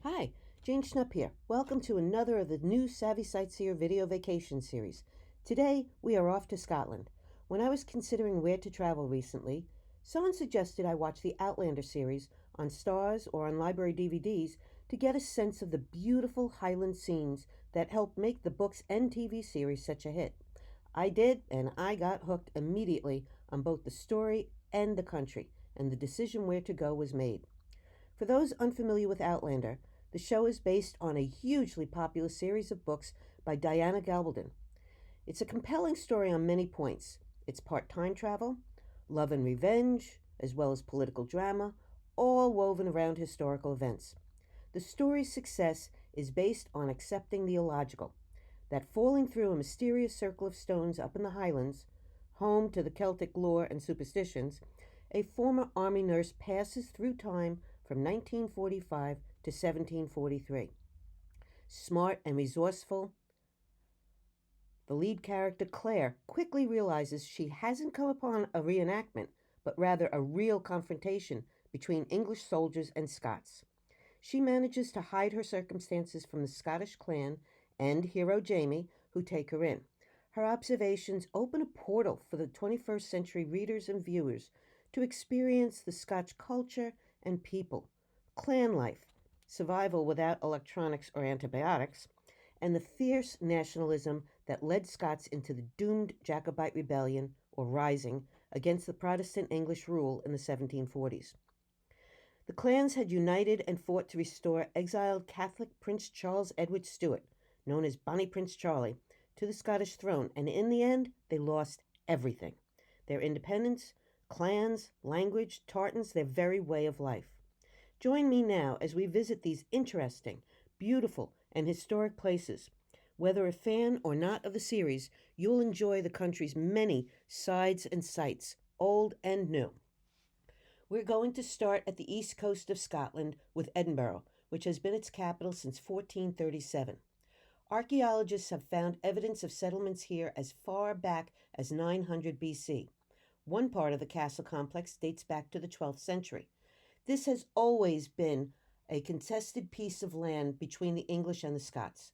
Hi, Jane Schnupp here. Welcome to another of the new Savvy Sightseer video vacation series. Today, we are off to Scotland. When I was considering where to travel recently, someone suggested I watch the Outlander series on Stars or on library DVDs to get a sense of the beautiful Highland scenes that helped make the books and TV series such a hit. I did, and I got hooked immediately on both the story and the country, and the decision where to go was made. For those unfamiliar with Outlander, the show is based on a hugely popular series of books by Diana Gabaldon. It's a compelling story on many points. It's part time travel, love and revenge, as well as political drama, all woven around historical events. The story's success is based on accepting the illogical, that falling through a mysterious circle of stones up in the Highlands, home to the Celtic lore and superstitions, a former army nurse passes through time from 1945 to 1743. Smart and resourceful, the lead character, Claire, quickly realizes she hasn't come upon a reenactment, but rather a real confrontation between English soldiers and Scots. She manages to hide her circumstances from the Scottish clan and hero Jamie, who take her in. Her observations open a portal for the 21st century readers and viewers to experience the Scotch culture and people, clan life, survival without electronics or antibiotics, and the fierce nationalism that led Scots into the doomed Jacobite rebellion or rising against the Protestant English rule in the 1740s. The clans had united and fought to restore exiled Catholic Prince Charles Edward Stuart, known as Bonnie Prince Charlie, to the Scottish throne, and in the end, they lost everything: their independence, clans, language, tartans, their very way of life. Join me now as we visit these interesting, beautiful, and historic places. Whether a fan or not of the series, you'll enjoy the country's many sights and sights, old and new. We're going to start at the east coast of Scotland with Edinburgh, which has been its capital since 1437. Archaeologists have found evidence of settlements here as far back as 900 BC. One part of the castle complex dates back to the 12th century. This has always been a contested piece of land between the English and the Scots.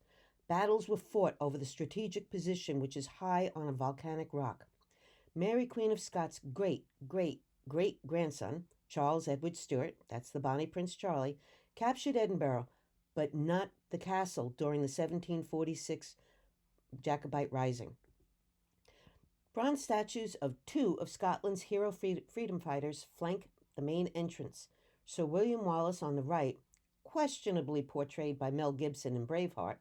Battles were fought over the strategic position, which is high on a volcanic rock. Mary, Queen of Scots' great-great-great-grandson, Charles Edward Stuart, that's the Bonnie Prince Charlie, captured Edinburgh, but not the castle during the 1746 Jacobite Rising. Bronze statues of two of Scotland's hero freedom fighters flank the main entrance. Sir William Wallace on the right, questionably portrayed by Mel Gibson in Braveheart,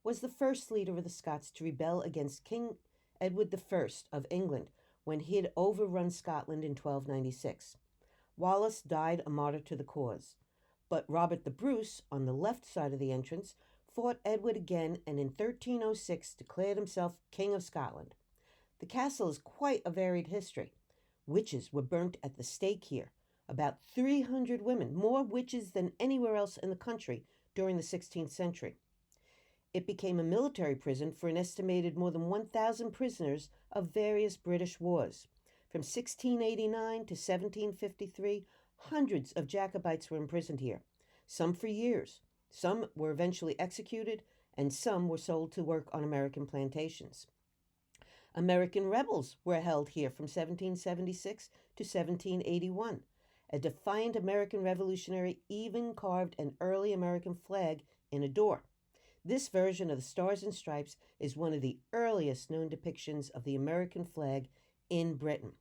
was the first leader of the Scots to rebel against King Edward I of England when he had overrun Scotland in 1296. Wallace died a martyr to the cause. But Robert the Bruce, on the left side of the entrance, fought Edward again and in 1306 declared himself King of Scotland. The castle is quite a varied history. Witches were burnt at the stake here. About 300 women, more witches than anywhere else in the country during the 16th century. It became a military prison for an estimated more than 1,000 prisoners of various British wars. From 1689 to 1753, hundreds of Jacobites were imprisoned here, some for years. Some were eventually executed, and some were sold to work on American plantations. American rebels were held here from 1776 to 1781. A defiant American revolutionary even carved an early American flag in a door. This version of the Stars and Stripes is one of the earliest known depictions of the American flag in Britain.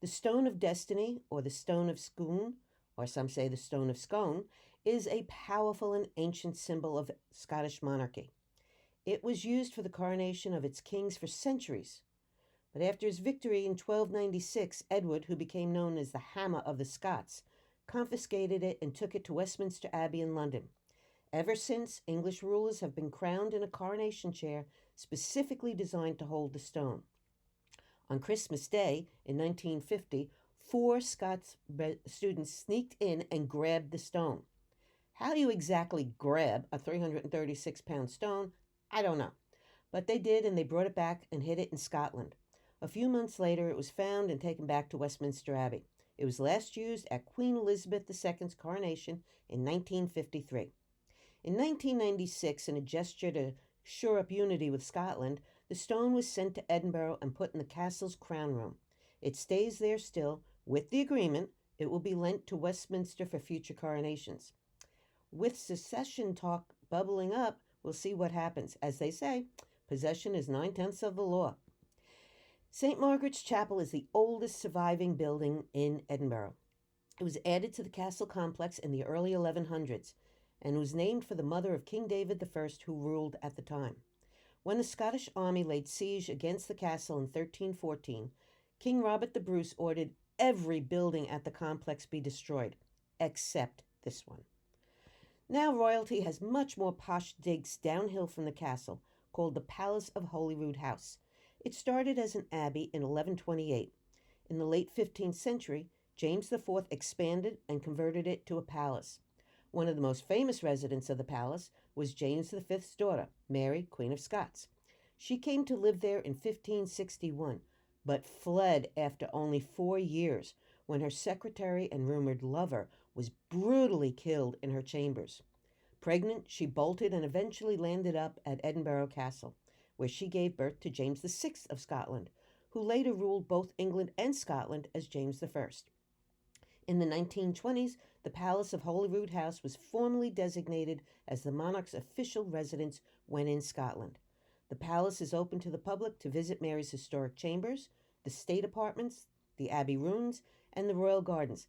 The Stone of Destiny, or the Stone of Scone, or some say the Stone of Scone, is a powerful and ancient symbol of Scottish monarchy. It was used for the coronation of its kings for centuries. But after his victory in 1296, Edward, who became known as the Hammer of the Scots, confiscated it and took it to Westminster Abbey in London. Ever since, English rulers have been crowned in a coronation chair specifically designed to hold the stone. On Christmas Day in 1950, 4 Scots students sneaked in and grabbed the stone. How do you exactly grab a 336-pound stone? I don't know. But they did, and they brought it back and hid it in Scotland. A few months later, it was found and taken back to Westminster Abbey. It was last used at Queen Elizabeth II's coronation in 1953. In 1996, in a gesture to shore up unity with Scotland, the stone was sent to Edinburgh and put in the castle's crown room. It stays there still, with the agreement it will be lent to Westminster for future coronations. With secession talk bubbling up, we'll see what happens. As they say, possession is 9/10 of the law. St. Margaret's Chapel is the oldest surviving building in Edinburgh. It was added to the castle complex in the early 1100s and was named for the mother of King David I, who ruled at the time. When the Scottish army laid siege against the castle in 1314, King Robert the Bruce ordered every building at the complex be destroyed, except this one. Now royalty has much more posh digs downhill from the castle, called the Palace of Holyroodhouse. It started as an abbey in 1128. In the late 15th century, James IV expanded and converted it to a palace. One of the most famous residents of the palace was James V's daughter, Mary, Queen of Scots. She came to live there in 1561, but fled after only 4 years when her secretary and rumored lover was brutally killed in her chambers. Pregnant, she bolted and eventually landed up at Edinburgh Castle, where she gave birth to James VI of Scotland, who later ruled both England and Scotland as James I. In the 1920s, the Palace of Holyroodhouse was formally designated as the monarch's official residence when in Scotland. The palace is open to the public to visit Mary's historic chambers, the state apartments, the abbey ruins, and the royal gardens,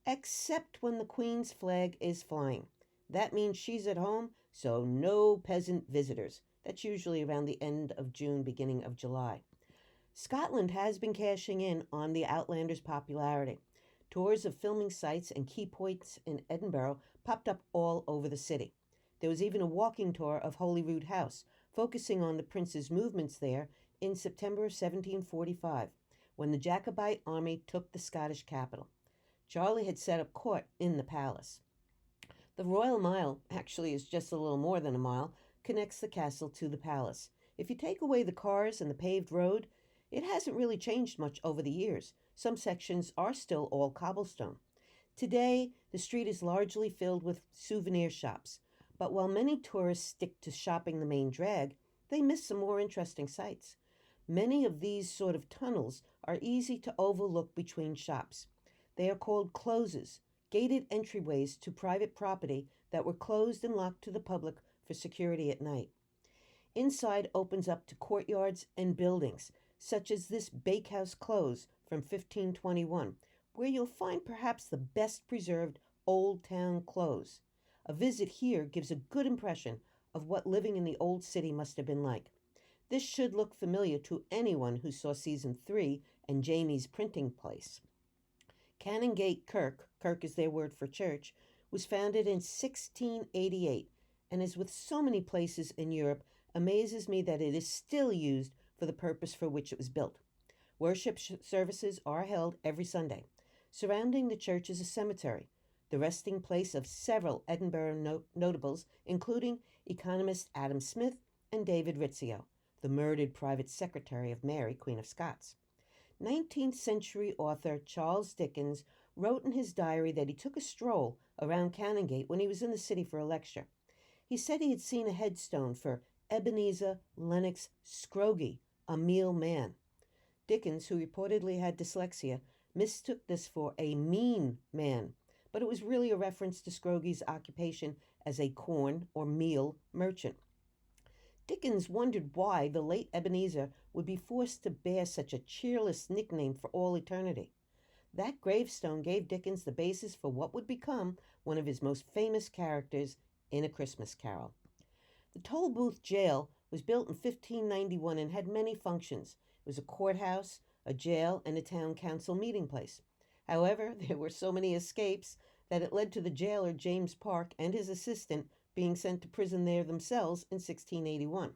except when the Queen's flag is flying. That means she's at home, so no peasant visitors. That's usually around the end of June, beginning of July. Scotland has been cashing in on the Outlander's popularity. Tours of filming sites and key points in Edinburgh popped up all over the city. There was even a walking tour of Holyroodhouse, focusing on the prince's movements there in September of 1745, when the Jacobite army took the Scottish capital. Charlie had set up court in the palace. The Royal Mile, actually is just a little more than a mile, connects the castle to the palace. If you take away the cars and the paved road, it hasn't really changed much over the years. Some sections are still all cobblestone. Today, the street is largely filled with souvenir shops, but while many tourists stick to shopping the main drag, they miss some more interesting sights. Many of these sort of tunnels are easy to overlook between shops. They are called closes, gated entryways to private property that were closed and locked to the public for security at night. Inside opens up to courtyards and buildings, such as this bakehouse close from 1521, where you'll find perhaps the best preserved Old Town close. A visit here gives a good impression of what living in the old city must have been like. This should look familiar to anyone who saw Season 3 and Jamie's printing place. Canongate Kirk is their word for church, was founded in 1688, and as with so many places in Europe, amazes me that it is still used for the purpose for which it was built. Worship services are held every Sunday. Surrounding the church is a cemetery, the resting place of several Edinburgh notables, including economist Adam Smith and David Rizzio, the murdered private secretary of Mary, Queen of Scots. 19th century author Charles Dickens wrote in his diary that he took a stroll around Canongate when he was in the city for a lecture. He said he had seen a headstone for Ebenezer Lennox Scroggie, a meal man. Dickens, who reportedly had dyslexia, mistook this for a mean man, but it was really a reference to Scroggie's occupation as a corn or meal merchant. Dickens wondered why the late Ebenezer would be forced to bear such a cheerless nickname for all eternity. That gravestone gave Dickens the basis for what would become one of his most famous characters in A Christmas Carol. The Tolbooth Jail was built in 1591 and had many functions. It was a courthouse, a jail, and a town council meeting place. However, there were so many escapes that it led to the jailer James Park and his assistant being sent to prison there themselves in 1681.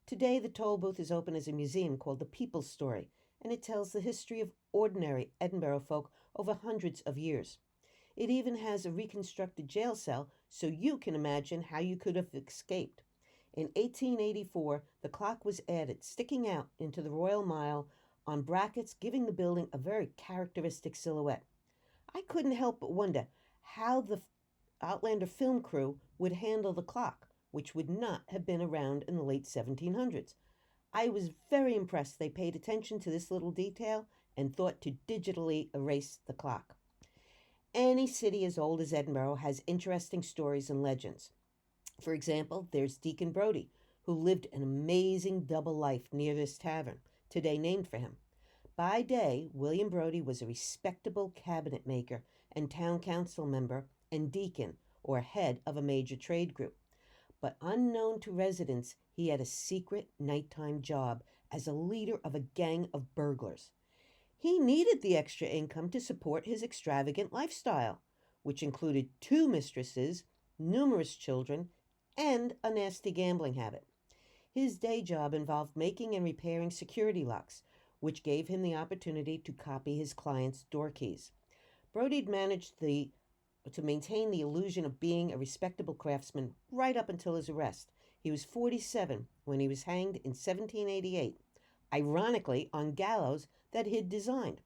Today, the Tolbooth is open as a museum called The People's Story, and it tells the history of ordinary Edinburgh folk over hundreds of years. It even has a reconstructed jail cell, so you can imagine how you could have escaped. In 1884, the clock was added, sticking out into the Royal Mile on brackets, giving the building a very characteristic silhouette. I couldn't help but wonder how the Outlander film crew would handle the clock, which would not have been around in the late 1700s. I was very impressed they paid attention to this little detail and thought to digitally erase the clock. Any city as old as Edinburgh has interesting stories and legends. For example, there's Deacon Brodie, who lived an amazing double life near this tavern, today named for him. By day, William Brodie was a respectable cabinet maker and town council member and deacon, or head of a major trade group. But unknown to residents, he had a secret nighttime job as a leader of a gang of burglars. He needed the extra income to support his extravagant lifestyle, which included 2 mistresses, numerous children, and a nasty gambling habit. His day job involved making and repairing security locks, which gave him the opportunity to copy his clients' door keys. Brodie managed to maintain the illusion of being a respectable craftsman right up until his arrest. He was 47 when he was hanged in 1788, ironically on gallows that he'd designed.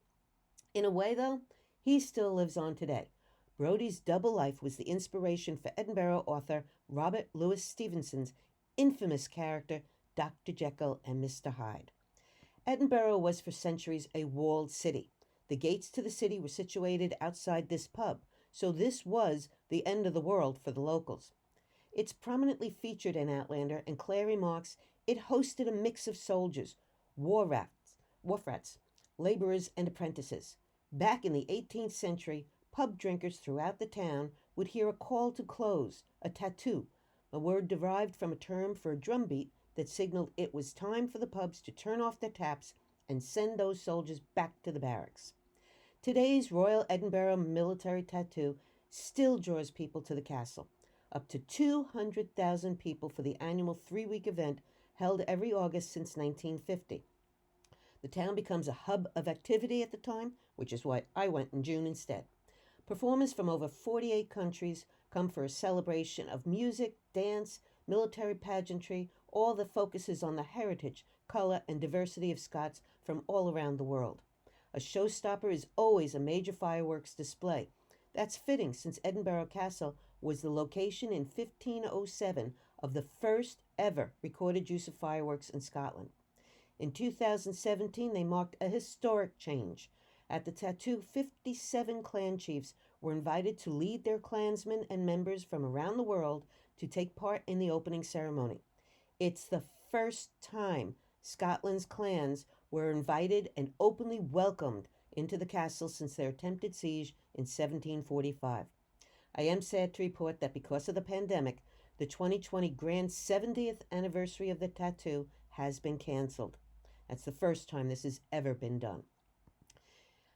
In a way, though, he still lives on today. Brodie's double life was the inspiration for Edinburgh author Robert Louis Stevenson's infamous character Dr. Jekyll and Mr. Hyde. Edinburgh was for centuries a walled city. The gates to the city were situated outside this pub, so this was the end of the world for the locals. It's prominently featured in Outlander, and Claire remarks it hosted a mix of soldiers, wharf rats, laborers, and apprentices. Back in the 18th century, pub drinkers throughout the town would hear a call to close, a tattoo, a word derived from a term for a drumbeat that signaled it was time for the pubs to turn off their taps and send those soldiers back to the barracks. Today's Royal Edinburgh Military Tattoo still draws people to the castle. Up to 200,000 people for the annual 3-week event held every August since 1950. The town becomes a hub of activity at the time, which is why I went in June instead. Performers from over 48 countries come for a celebration of music, dance, military pageantry, all that focuses on the heritage, color, and diversity of Scots from all around the world. A showstopper is always a major fireworks display. That's fitting, since Edinburgh Castle was the location in 1507 of the first ever recorded use of fireworks in Scotland. In 2017, they marked a historic change. At the tattoo, 57 clan chiefs were invited to lead their clansmen and members from around the world to take part in the opening ceremony. It's the first time Scotland's clans were invited and openly welcomed into the castle since their attempted siege in 1745. I am sad to report that because of the pandemic, the 2020 grand 70th anniversary of the tattoo has been canceled. That's the first time this has ever been done.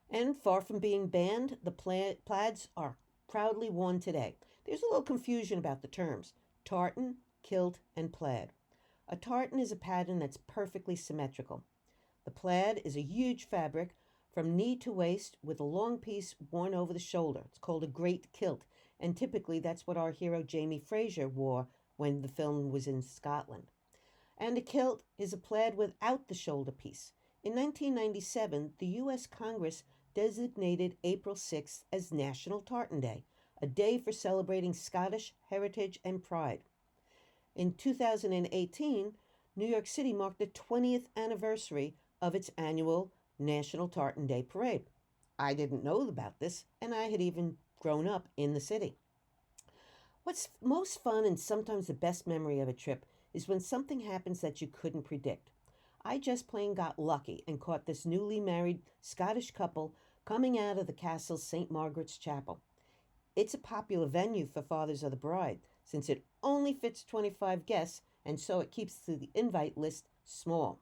And far from being banned, the plaids are proudly worn today. There's a little confusion about the terms: tartan, kilt, and plaid. A tartan is a pattern that's perfectly symmetrical. The plaid is a huge fabric from knee to waist with a long piece worn over the shoulder. It's called a great kilt, and typically that's what our hero Jamie Fraser wore when the film was in Scotland. And a kilt is a plaid without the shoulder piece. In 1997, the U.S. Congress designated April 6th as National Tartan Day, a day for celebrating Scottish heritage and pride. In 2018, New York City marked the 20th anniversary of its annual National Tartan Day Parade. I didn't know about this, and I had even grown up in the city. What's most fun and sometimes the best memory of a trip is when something happens that you couldn't predict. I just plain got lucky and caught this newly married Scottish couple coming out of the castle's St. Margaret's Chapel. It's a popular venue for fathers of the bride, since it only fits 25 guests, and so it keeps the invite list small.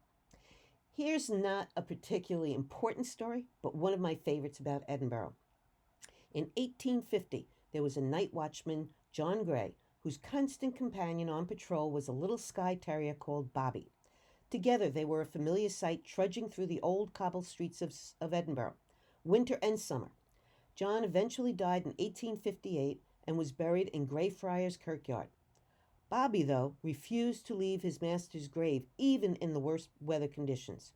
Here's not a particularly important story, but one of my favorites about Edinburgh. In 1850, there was a night watchman, John Gray, whose constant companion on patrol was a little Skye terrier called Bobby. Together, they were a familiar sight trudging through the old cobble streets of Edinburgh, winter and summer. John eventually died in 1858 and was buried in Greyfriars Kirkyard. Bobby, though, refused to leave his master's grave even in the worst weather conditions.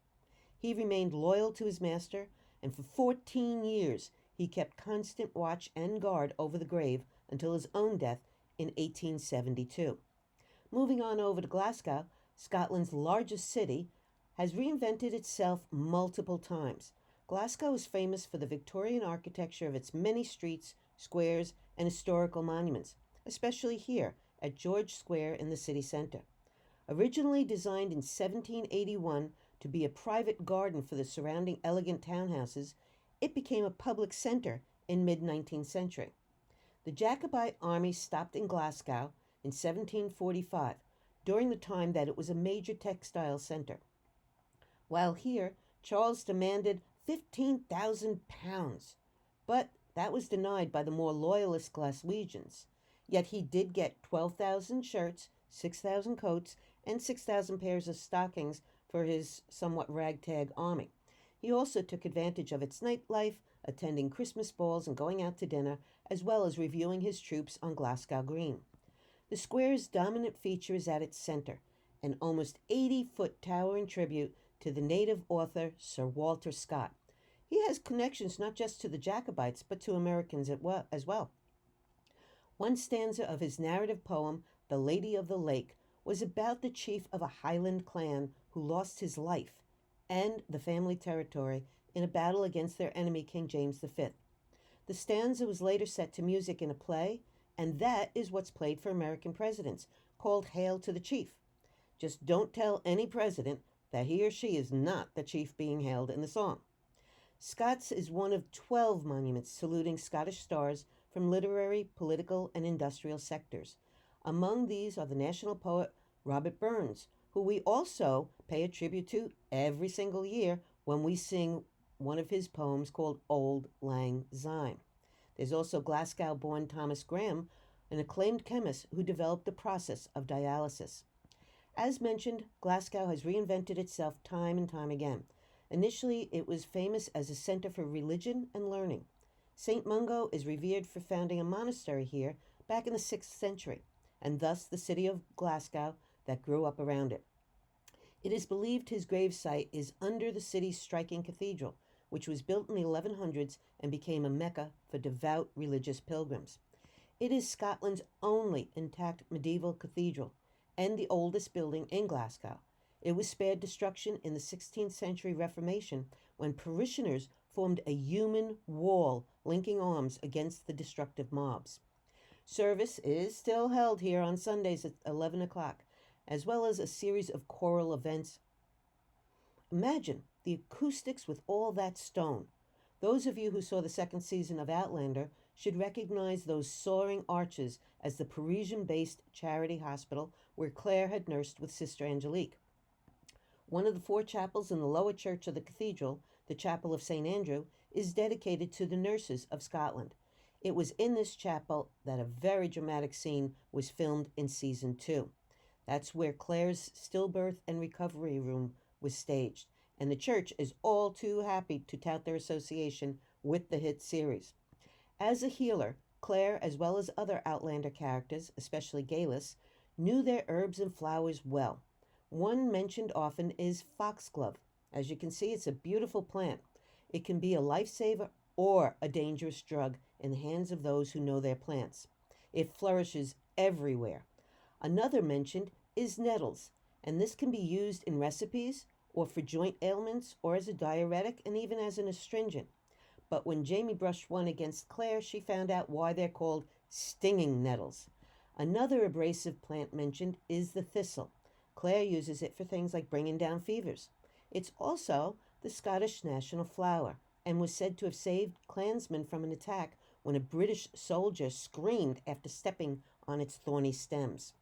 He remained loyal to his master, and for 14 years he kept constant watch and guard over the grave until his own death in 1872. Moving on over to Glasgow, Scotland's largest city, has reinvented itself multiple times. Glasgow is famous for the Victorian architecture of its many streets, squares, and historical monuments, especially here at George Square in the city centre. Originally designed in 1781 to be a private garden for the surrounding elegant townhouses, it became a public centre in mid-19th century. The Jacobite army stopped in Glasgow in 1745, during the time that it was a major textile centre. While here, Charles demanded £15,000, but that was denied by the more loyalist Glaswegians. Yet he did get 12,000 shirts, 6,000 coats, and 6,000 pairs of stockings for his somewhat ragtag army. He also took advantage of its nightlife, attending Christmas balls and going out to dinner, as well as reviewing his troops on Glasgow Green. The square's dominant feature is at its center, an almost 80-foot tower in tribute to the native author Sir Walter Scott. He has connections not just to the Jacobites, but to Americans as well. One stanza of his narrative poem, The Lady of the Lake, was about the chief of a Highland clan who lost his life and the family territory in a battle against their enemy, King James V. The stanza was later set to music in a play, and that is what's played for American presidents, called Hail to the Chief. Just don't tell any president that he or she is not the chief being hailed in the song. Scott's is one of 12 monuments saluting Scottish stars from literary, political, and industrial sectors. Among these are the national poet Robert Burns, who we also pay a tribute to every single year when we sing one of his poems called Auld Lang Syne. There's also Glasgow-born Thomas Graham, an acclaimed chemist who developed the process of dialysis. As mentioned, Glasgow has reinvented itself time and time again. Initially, it was famous as a center for religion and learning. St. Mungo is revered for founding a monastery here back in the 6th century, and thus the city of Glasgow that grew up around it. It is believed his gravesite is under the city's striking cathedral, which was built in the 1100s and became a mecca for devout religious pilgrims. It is Scotland's only intact medieval cathedral and the oldest building in Glasgow. It was spared destruction in the 16th century Reformation when parishioners formed a human wall linking arms against the destructive mobs. Service is still held here on Sundays at 11 o'clock, as well as a series of choral events. Imagine the acoustics with all that stone. Those of you who saw the second season of Outlander should recognize those soaring arches as the Parisian-based charity hospital where Claire had nursed with Sister Angelique. One of the 4 chapels in the lower church of the cathedral, the Chapel of St. Andrew, is dedicated to the nurses of Scotland. It was in this chapel that a very dramatic scene was filmed in season 2. That's where Claire's stillbirth and recovery room was staged, and the church is all too happy to tout their association with the hit series. As a healer, Claire, as well as other Outlander characters, especially Galis, knew their herbs and flowers well. One mentioned often is foxglove. As you can see, it's a beautiful plant. It can be a lifesaver or a dangerous drug in the hands of those who know their plants. It flourishes everywhere. Another mentioned is Nettles, and this can be used in recipes or for joint ailments or as a diuretic and even as an astringent. But when Jamie brushed one against Claire, she found out why they're called stinging nettles. Another abrasive plant mentioned is the thistle. Claire uses it for things like bringing down fevers. It's also the Scottish national flower and was said to have saved clansmen from an attack when a British soldier screamed after stepping on its thorny stems.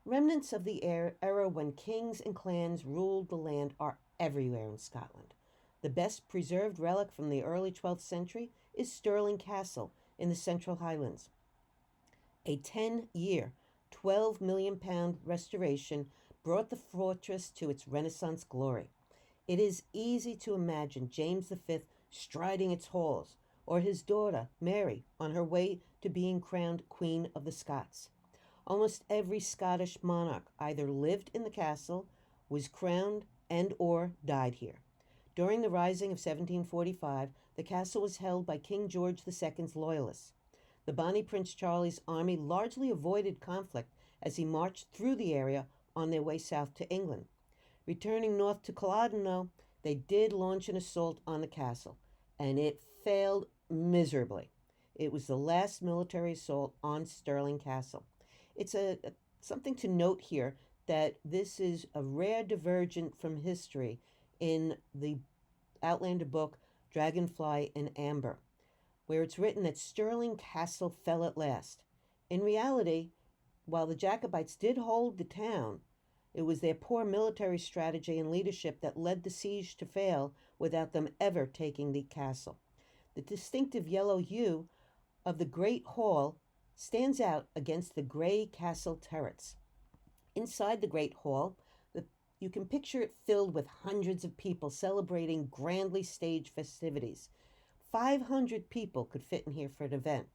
Remnants of the era when kings and clans ruled the land are everywhere in Scotland. The best preserved relic from the early 12th century is Stirling Castle in the Central Highlands. A 10-year, £12 million restoration brought the fortress to its Renaissance glory. It is easy to imagine James V striding its halls, or his daughter, Mary, on her way to being crowned Queen of the Scots. Almost every Scottish monarch either lived in the castle, was crowned, and or died here. During the Rising of 1745, the castle was held by King George II's loyalists. the Bonnie Prince Charlie's army largely avoided conflict as he marched through the area on their way south to England. Returning north to Culloden, though, they did launch an assault on the castle, and it failed miserably. It was the last military assault on Stirling Castle. It's something to note here that this is a rare divergent from history in the Outlander book Dragonfly and Amber, where it's written that Stirling Castle fell at last. In reality, while the Jacobites did hold the town, it was their poor military strategy and leadership that led the siege to fail without them ever taking the castle. The distinctive yellow hue of the Great Hall stands out against the gray castle turrets. Inside the Great Hall, you can picture it filled with hundreds of people celebrating grandly staged festivities. 500 people could fit in here for an event.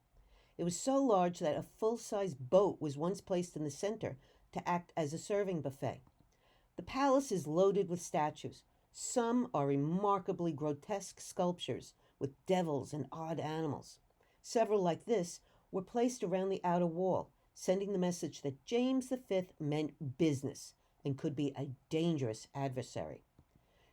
It was so large that a full-size boat was once placed in the center to act as a serving buffet. The palace is loaded with statues. Some are remarkably grotesque sculptures with devils and odd animals. Several like this were placed around the outer wall, sending the message that James V meant business and could be a dangerous adversary.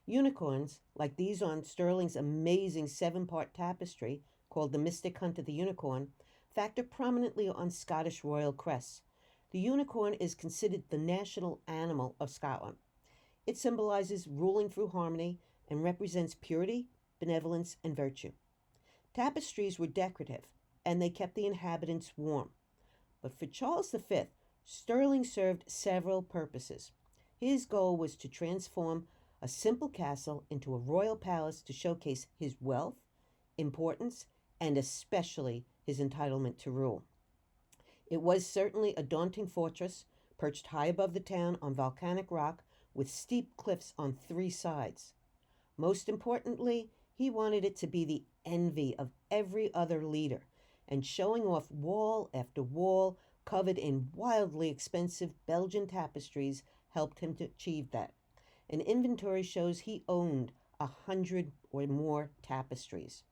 Unicorns, like these on Stirling's amazing 7-part tapestry called The Mystic Hunt of the Unicorn, factor prominently on Scottish royal crests. The unicorn is considered the national animal of Scotland. It symbolizes ruling through harmony and represents purity, benevolence, and virtue. Tapestries were decorative, and they kept the inhabitants warm. But for Charles V, Stirling served several purposes. His goal was to transform a simple castle into a royal palace to showcase his wealth, importance, and especially his entitlement to rule. It was certainly a daunting fortress, perched high above the town on volcanic rock with steep cliffs on 3 sides. Most importantly, he wanted it to be the envy of every other leader, and showing off wall after wall covered in wildly expensive Belgian tapestries helped him to achieve that. An inventory shows he owned 100 or more tapestries.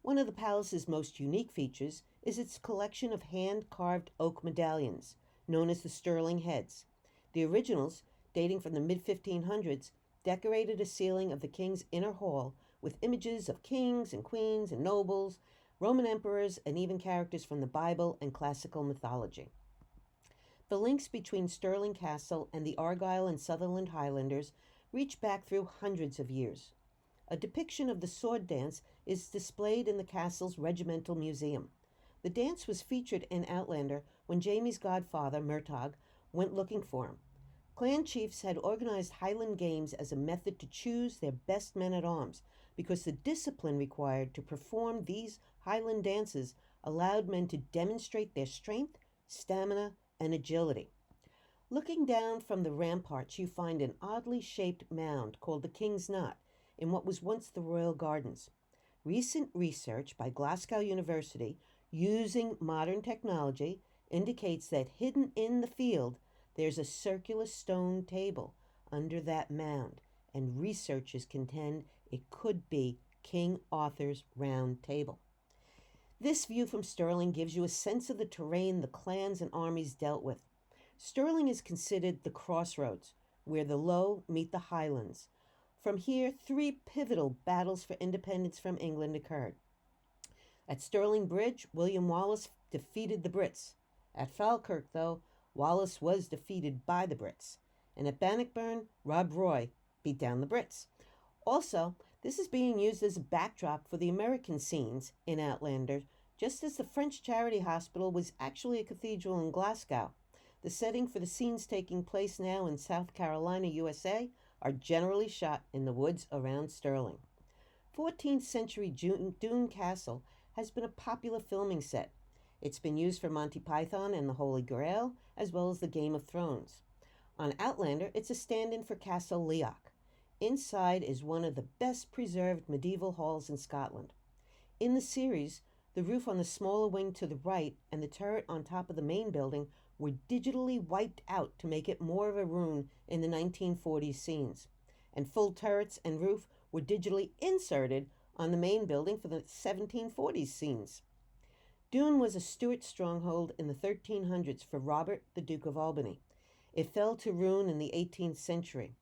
One of the palace's most unique features is its collection of hand-carved oak medallions, known as the Stirling heads. The originals, dating from the mid-1500s, decorated a ceiling of the king's inner hall with images of kings and queens and nobles, Roman emperors, and even characters from the Bible and classical mythology. The links between Stirling Castle and the Argyll and Sutherland Highlanders reach back through hundreds of years. A depiction of the sword dance is displayed in the castle's regimental museum. The dance was featured in Outlander when Jamie's godfather, Murtagh, went looking for him. Clan chiefs had organized Highland games as a method to choose their best men-at-arms, because the discipline required to perform these Highland dances allowed men to demonstrate their strength, stamina, and agility. Looking down from the ramparts, you find an oddly shaped mound called the King's Knot in what was once the Royal Gardens. Recent research by Glasgow University using modern technology indicates that hidden in the field there's a circular stone table under that mound, and researchers contend it could be King Arthur's Round Table. This view from Stirling gives you a sense of the terrain the clans and armies dealt with. Stirling is considered the crossroads, where the low meet the highlands. From here, 3 pivotal battles for independence from England occurred. At Stirling Bridge, William Wallace defeated the Brits. At Falkirk, though, Wallace was defeated by the Brits. And at Bannockburn, Rob Roy beat down the Brits. Also, this is being used as a backdrop for the American scenes in Outlander, just as the French charity hospital was actually a cathedral in Glasgow. The setting for the scenes taking place now in South Carolina, USA, are generally shot in the woods around Stirling. 14th century Doon Castle has been a popular filming set. It's been used for Monty Python and the Holy Grail, as well as the Game of Thrones. On Outlander, it's a stand-in for Castle Leoch. Inside is one of the best preserved medieval halls in Scotland. In the series, the roof on the smaller wing to the right and the turret on top of the main building were digitally wiped out to make it more of a ruin in the 1940s scenes. And full turrets and roof were digitally inserted on the main building for the 1740s scenes. Doune was a Stuart stronghold in the 1300s for Robert, the Duke of Albany. It fell to ruin in the 18th century.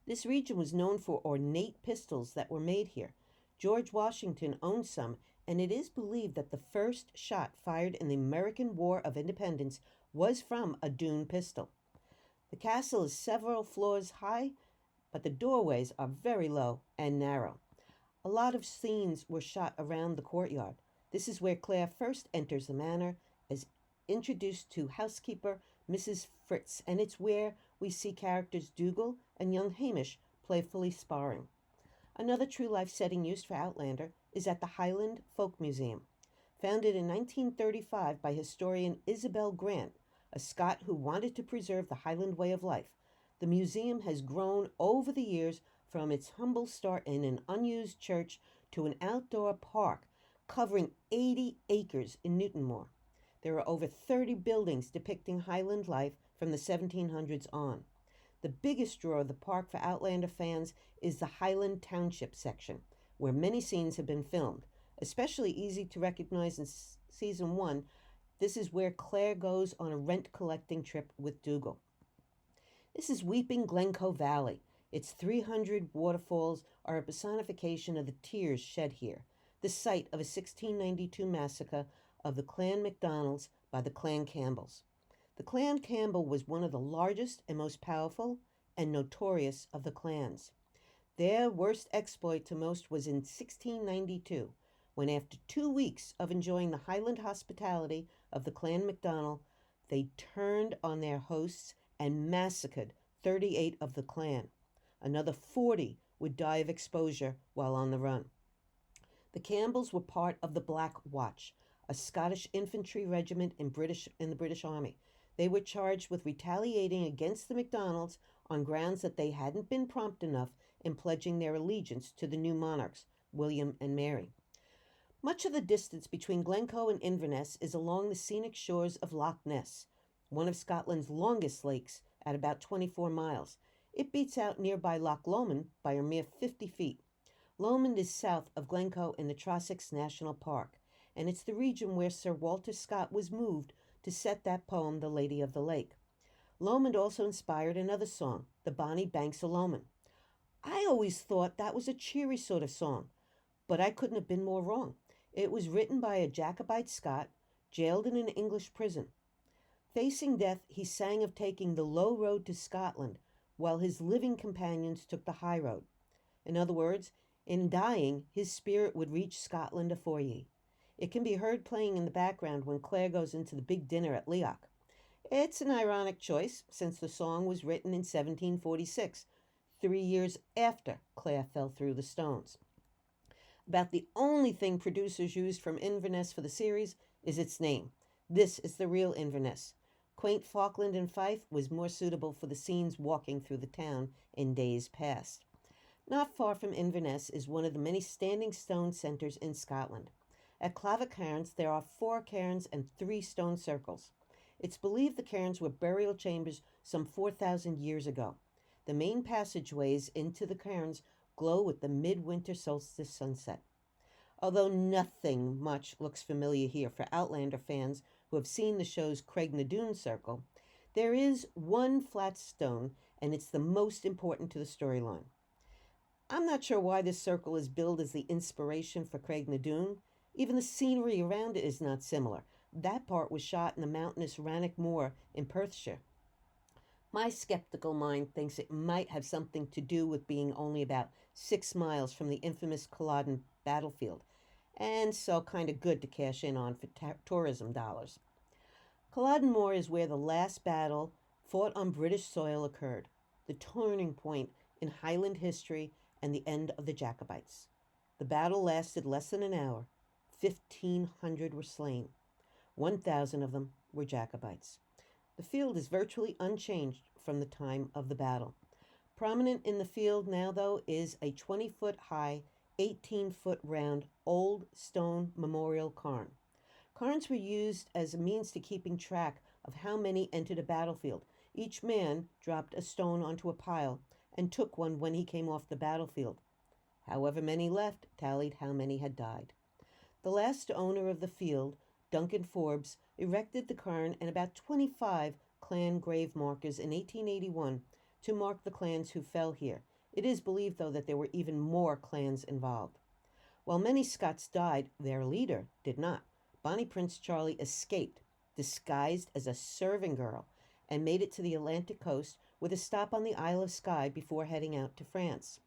This region was known for ornate pistols that were made here. George Washington owned some, and it is believed that the first shot fired in the American War of Independence was from a Doune pistol. The castle is several floors high, but the doorways are very low and narrow. A lot of scenes were shot around the courtyard. This is where Claire first enters the manor as introduced to housekeeper Mrs. Fritz, and it's where we see characters Dougal and young Hamish playfully sparring. Another true-life setting used for Outlander is at the Highland Folk Museum. Founded in 1935 by historian Isabel Grant, a Scot who wanted to preserve the Highland way of life, the museum has grown over the years from its humble start in an unused church to an outdoor park covering 80 acres in Newtonmore. There are over 30 buildings depicting Highland life from the 1700s on. The biggest draw of the park for Outlander fans is the Highland Township section, where many scenes have been filmed. Especially easy to recognize in Season 1, this is where Claire goes on a rent-collecting trip with Dougal. This is Weeping Glencoe Valley. Its 300 waterfalls are a personification of the tears shed here, the site of a 1692 massacre of the Clan MacDonalds by the Clan Campbells. The Clan Campbell was one of the largest and most powerful and notorious of the clans. Their worst exploit to most was in 1692, when after 2 weeks of enjoying the Highland hospitality of the Clan MacDonald, they turned on their hosts and massacred 38 of the clan. Another 40 would die of exposure while on the run. The Campbells were part of the Black Watch, a Scottish infantry regiment in the British Army. They were charged with retaliating against the MacDonalds on grounds that they hadn't been prompt enough in pledging their allegiance to the new monarchs, William and Mary. Much of the distance between Glencoe and Inverness is along the scenic shores of Loch Ness, one of Scotland's longest lakes, at about 24 miles. It beats out nearby Loch Lomond by a mere 50 feet. Lomond is south of Glencoe in the Trossachs National Park, and it's the region where Sir Walter Scott was moved to set that poem, The Lady of the Lake. Lomond also inspired another song, The Bonnie Banks o' Lomond. I always thought that was a cheery sort of song, but I couldn't have been more wrong. It was written by a Jacobite Scot, jailed in an English prison. Facing death, he sang of taking the low road to Scotland, while his living companions took the high road. In other words, in dying, his spirit would reach Scotland afore ye. It can be heard playing in the background when Claire goes into the big dinner at Leoch. It's an ironic choice, since the song was written in 1746, 3 years after Claire fell through the stones. About the only thing producers used from Inverness for the series is its name. This is the real Inverness. Quaint Falkland and Fife was more suitable for the scenes walking through the town in days past. Not far from Inverness is one of the many standing stone centres in Scotland. At Clavic Cairns, there are 4 cairns and 3 stone circles. It's believed the cairns were burial chambers some 4,000 years ago. The main passageways into the cairns glow with the midwinter solstice sunset. Although nothing much looks familiar here for Outlander fans who have seen the show's Craignadoon Circle, there is one flat stone, and it's the most important to the storyline. I'm not sure why this circle is billed as the inspiration for Craignadoon. Even the scenery around it is not similar. That part was shot in the mountainous Rannoch Moor in Perthshire. My skeptical mind thinks it might have something to do with being only about 6 miles from the infamous Culloden battlefield, and so kind of good to cash in on for tourism dollars. Culloden Moor is where the last battle fought on British soil occurred, the turning point in Highland history and the end of the Jacobites. The battle lasted less than an hour. 1,500 were slain. 1,000 of them were Jacobites. The field is virtually unchanged from the time of the battle. Prominent in the field now, though, is a 20-foot high, 18-foot round, old stone memorial cairn. Cairns were used as a means to keeping track of how many entered a battlefield. Each man dropped a stone onto a pile and took one when he came off the battlefield. However many left tallied how many had died. The last owner of the field Duncan Forbes, erected the cairn and about 25 clan grave markers in 1881 to mark the clans who fell here. It is believed, though, that there were even more clans involved. While many Scots died, their leader did not. Bonnie Prince Charlie escaped, disguised as a serving girl, and made it to the Atlantic coast with a stop on the Isle of Skye before heading out to France.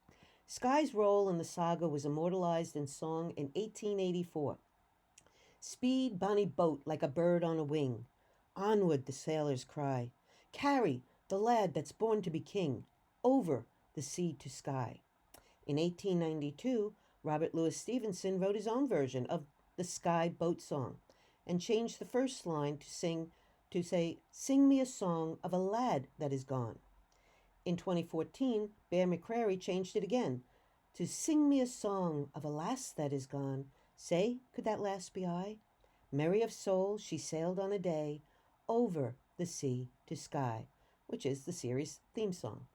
Skye's role in the saga was immortalized in song in 1884. Speed, bonny boat, like a bird on a wing. Onward, the sailors cry. Carry the lad that's born to be king, over the sea to Skye. In 1892, Robert Louis Stevenson wrote his own version of the Skye boat song and changed the first line to say, "Sing me a song of a lad that is gone." In 2014, Bear McCreary changed it again to "Sing me a song of a lass that is gone. Say, could that lass be I? Merry of soul, she sailed on a day over the sea to Skye," which is the series theme song.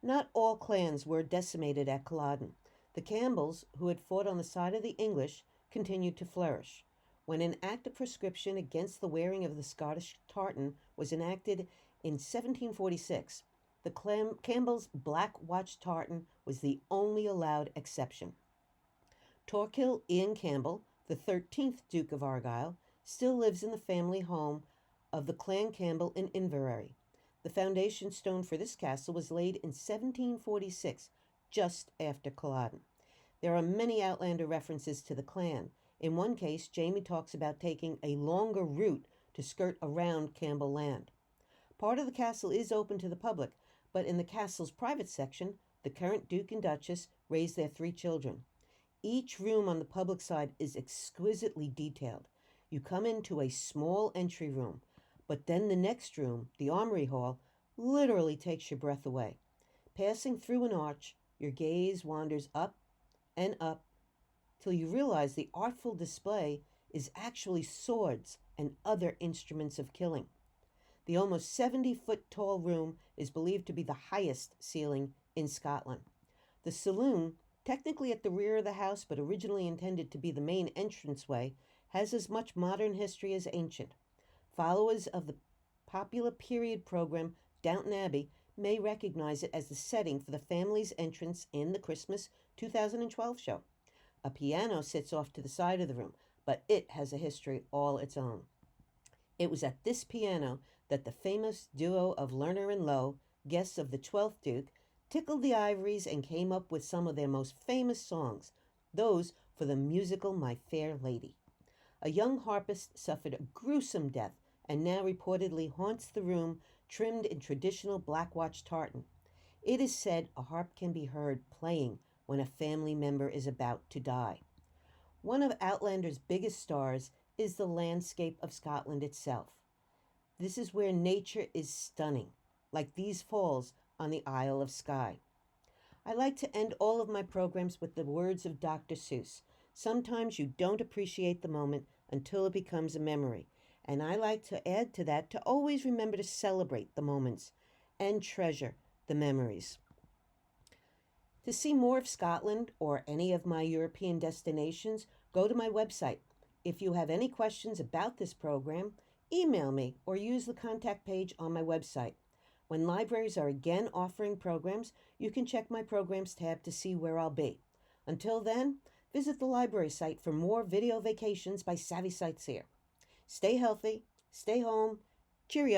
Not all clans were decimated at Culloden. The Campbells, who had fought on the side of the English, continued to flourish. When an act of proscription against the wearing of the Scottish tartan was enacted in 1746, the Campbells' black watch tartan was the only allowed exception. Torquil Ian Campbell, the 13th Duke of Argyll, still lives in the family home of the Clan Campbell in Inverary. The foundation stone for this castle was laid in 1746, just after Culloden. There are many Outlander references to the clan. In one case, Jamie talks about taking a longer route to skirt around Campbell land. Part of the castle is open to the public, but in the castle's private section, the current Duke and Duchess raised their 3 children. Each room on the public side is exquisitely detailed. You come into a small entry room, but then the next room, the Armory Hall, literally takes your breath away. Passing through an arch, your gaze wanders up and up till you realize the artful display is actually swords and other instruments of killing. The almost 70-foot tall room is believed to be the highest ceiling in Scotland. The saloon, technically at the rear of the house but originally intended to be the main entranceway, has as much modern history as ancient. Followers of the popular period program Downton Abbey may recognize it as the setting for the family's entrance in the Christmas 2012 show. A piano sits off to the side of the room, but it has a history all its own. It was at this piano that the famous duo of Lerner and Lowe, guests of the 12th Duke, tickled the ivories and came up with some of their most famous songs, those for the musical My Fair Lady. A young harpist suffered a gruesome death and now reportedly haunts the room trimmed in traditional black watch tartan. It is said a harp can be heard playing when a family member is about to die. One of Outlander's biggest stars is the landscape of Scotland itself. This is where nature is stunning, like these falls on the Isle of Skye. I like to end all of my programs with the words of Dr. Seuss. Sometimes you don't appreciate the moment until it becomes a memory. And I like to add to that to always remember to celebrate the moments and treasure the memories. To see more of Scotland or any of my European destinations, go to my website. If you have any questions about this program, email me or use the contact page on my website. When libraries are again offering programs, you can check my programs tab to see where I'll be. Until then, visit the library site for more video vacations by Savvy Sightseer. Stay healthy, stay home, cheerio.